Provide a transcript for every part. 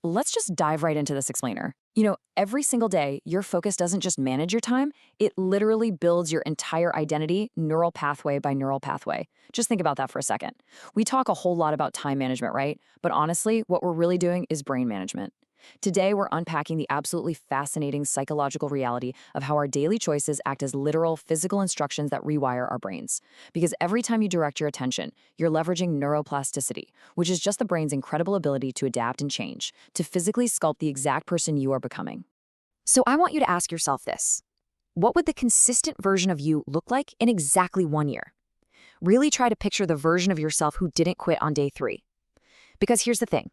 Let's just dive right into this explainer. Every single day, your focus doesn't just manage your time, it literally builds your entire identity neural pathway by neural pathway. Just think about that for a second. We talk a whole lot about time management, right? But honestly, what we're really doing is brain management. Today, we're unpacking the absolutely fascinating psychological reality of how our daily choices act as literal physical instructions that rewire our brains. Because every time you direct your attention, you're leveraging neuroplasticity, which is just the brain's incredible ability to adapt and change, to physically sculpt the exact person you are becoming. So I want you to ask yourself this. What would the consistent version of you look like in exactly 1 year? Really try to picture the version of yourself who didn't quit on day 3. Because here's the thing.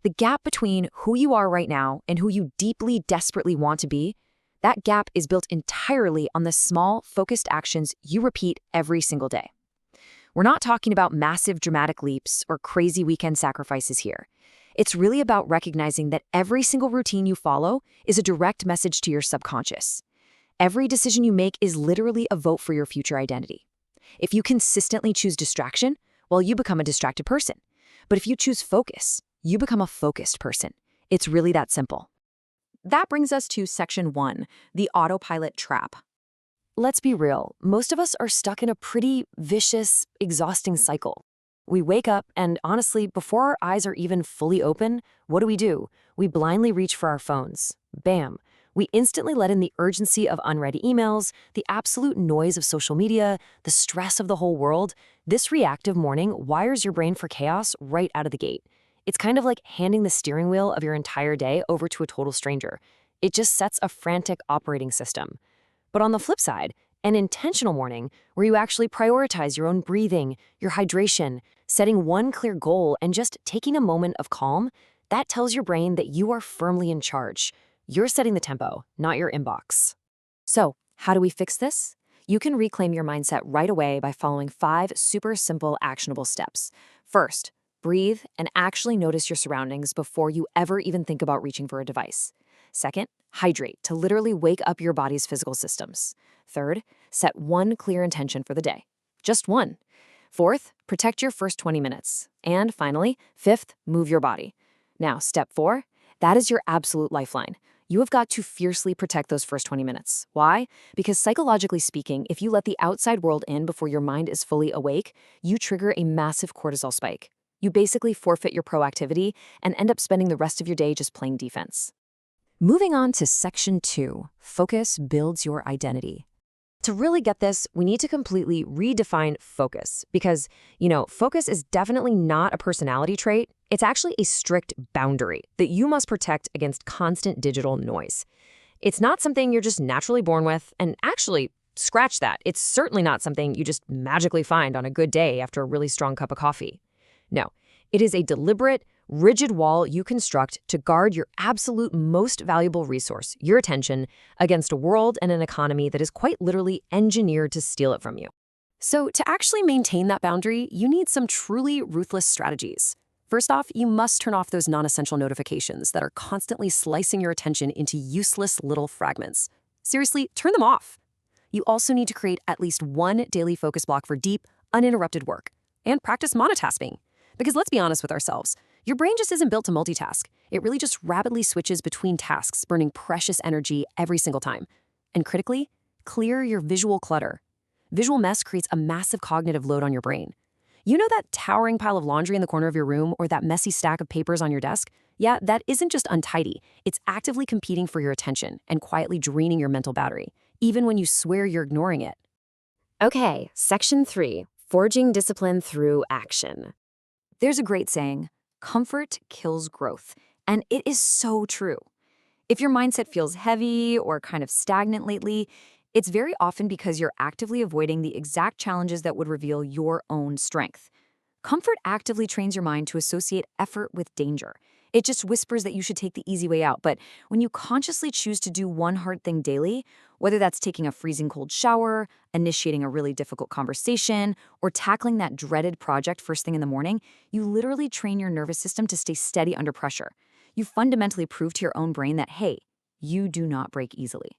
The gap between who you are right now and who you deeply, desperately want to be, that gap is built entirely on the small, focused actions you repeat every single day. We're not talking about massive, dramatic leaps or crazy weekend sacrifices here. It's really about recognizing that every single routine you follow is a direct message to your subconscious. Every decision you make is literally a vote for your future identity. If you consistently choose distraction, well, you become a distracted person. But if you choose focus, you become a focused person. It's really that simple. That brings us to section 1, the autopilot trap. Let's be real, most of us are stuck in a pretty vicious, exhausting cycle. We wake up and honestly, before our eyes are even fully open, what do? We blindly reach for our phones. Bam. We instantly let in the urgency of unread emails, the absolute noise of social media, the stress of the whole world. This reactive morning wires your brain for chaos right out of the gate. It's kind of like handing the steering wheel of your entire day over to a total stranger. It just sets a frantic operating system. But on the flip side, an intentional morning where you actually prioritize your own breathing, your hydration, setting one clear goal, and just taking a moment of calm, that tells your brain that you are firmly in charge. You're setting the tempo, not your inbox. So, how do we fix this? You can reclaim your mindset right away by following 5 super simple, actionable steps. First, breathe and actually notice your surroundings before you ever even think about reaching for a device. Second, hydrate to literally wake up your body's physical systems. Third, set one clear intention for the day. Just one. Fourth, protect your first 20 minutes. And finally, fifth, move your body. Now, step 4, that is your absolute lifeline. You have got to fiercely protect those first 20 minutes. Why? Because psychologically speaking, if you let the outside world in before your mind is fully awake, you trigger a massive cortisol spike. You basically forfeit your proactivity and end up spending the rest of your day just playing defense. Moving on to section 2, focus builds your identity. To really get this, we need to completely redefine focus because, focus is definitely not a personality trait. It's actually a strict boundary that you must protect against constant digital noise. It's not something you're just naturally born with, and actually, scratch that. It's certainly not something you just magically find on a good day after a really strong cup of coffee. No, it is a deliberate, rigid wall you construct to guard your absolute most valuable resource, your attention, against a world and an economy that is quite literally engineered to steal it from you. So to actually maintain that boundary, you need some truly ruthless strategies. First off, you must turn off those non-essential notifications that are constantly slicing your attention into useless little fragments. Seriously, turn them off. You also need to create at least one daily focus block for deep, uninterrupted work. And practice monotasking. Because let's be honest with ourselves, your brain just isn't built to multitask. It really just rapidly switches between tasks, burning precious energy every single time. And critically, clear your visual clutter. Visual mess creates a massive cognitive load on your brain. You know that towering pile of laundry in the corner of your room or that messy stack of papers on your desk? Yeah, that isn't just untidy. It's actively competing for your attention and quietly draining your mental battery, even when you swear you're ignoring it. Okay, section 3, forging discipline through action. There's a great saying, comfort kills growth, and it is so true. If your mindset feels heavy or kind of stagnant lately, it's very often because you're actively avoiding the exact challenges that would reveal your own strength. Comfort actively trains your mind to associate effort with danger. It just whispers that you should take the easy way out, but when you consciously choose to do one hard thing daily, whether that's taking a freezing cold shower, initiating a really difficult conversation, or tackling that dreaded project first thing in the morning, you literally train your nervous system to stay steady under pressure. You fundamentally prove to your own brain that, hey, you do not break easily.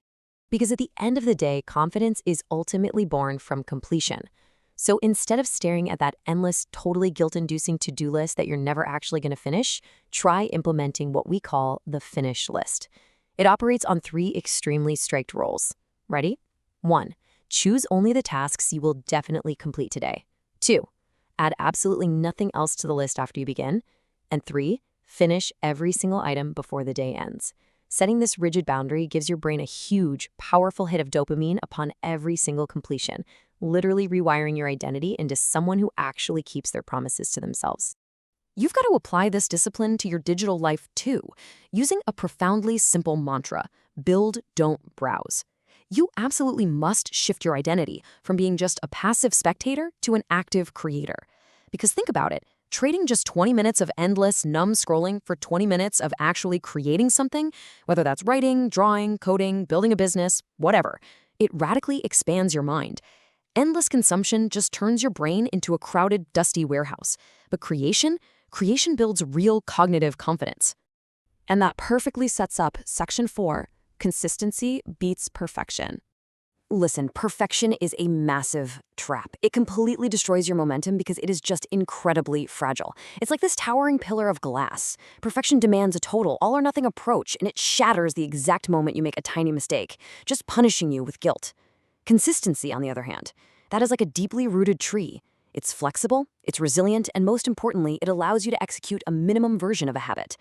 Because at the end of the day, confidence is ultimately born from completion. So instead of staring at that endless, totally guilt-inducing to-do list that you're never actually going to finish, try implementing what we call the finish list. It operates on 3 extremely strict rules. Ready? 1. Choose only the tasks you will definitely complete today. 2. Add absolutely nothing else to the list after you begin. And 3. Finish every single item before the day ends. Setting this rigid boundary gives your brain a huge, powerful hit of dopamine upon every single completion, literally rewiring your identity into someone who actually keeps their promises to themselves. You've got to apply this discipline to your digital life too, using a profoundly simple mantra: build, don't browse. You absolutely must shift your identity from being just a passive spectator to an active creator. Because think about it, trading just 20 minutes of endless, numb scrolling for 20 minutes of actually creating something, whether that's writing, drawing, coding, building a business, whatever, it radically expands your mind. Endless consumption just turns your brain into a crowded, dusty warehouse. But creation builds real cognitive confidence. And that perfectly sets up Section 4, consistency beats perfection. Listen, perfection is a massive trap. It completely destroys your momentum because it is just incredibly fragile. It's like this towering pillar of glass. Perfection demands a total, all-or-nothing approach, and it shatters the exact moment you make a tiny mistake, just punishing you with guilt. Consistency, on the other hand, that is like a deeply rooted tree. It's flexible, it's resilient, and most importantly, it allows you to execute a minimum version of a habit.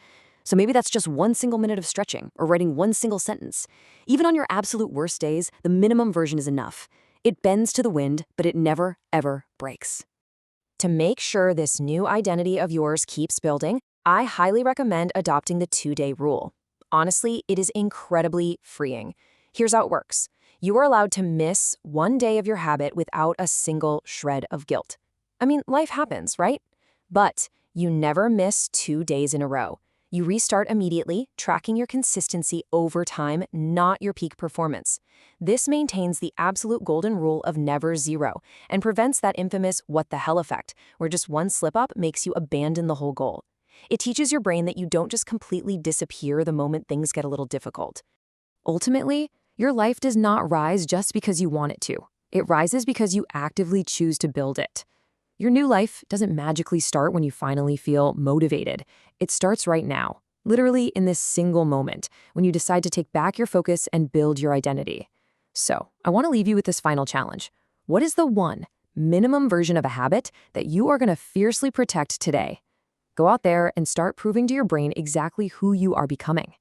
So maybe that's just 1 single minute of stretching or writing 1 single sentence. Even on your absolute worst days, the minimum version is enough. It bends to the wind, but it never, ever breaks. To make sure this new identity of yours keeps building, I highly recommend adopting the 2-day rule. Honestly, it is incredibly freeing. Here's how it works. You are allowed to miss 1 day of your habit without a single shred of guilt. I mean, life happens, right? But you never miss 2 days in a row. You restart immediately, tracking your consistency over time, not your peak performance. This maintains the absolute golden rule of never zero and prevents that infamous what the hell effect, where just 1 slip-up makes you abandon the whole goal. It teaches your brain that you don't just completely disappear the moment things get a little difficult. Ultimately, your life does not rise just because you want it to. It rises because you actively choose to build it. Your new life doesn't magically start when you finally feel motivated. It starts right now, literally in this single moment, when you decide to take back your focus and build your identity. So, I want to leave you with this final challenge. What is the 1 minimum version of a habit that you are going to fiercely protect today? Go out there and start proving to your brain exactly who you are becoming.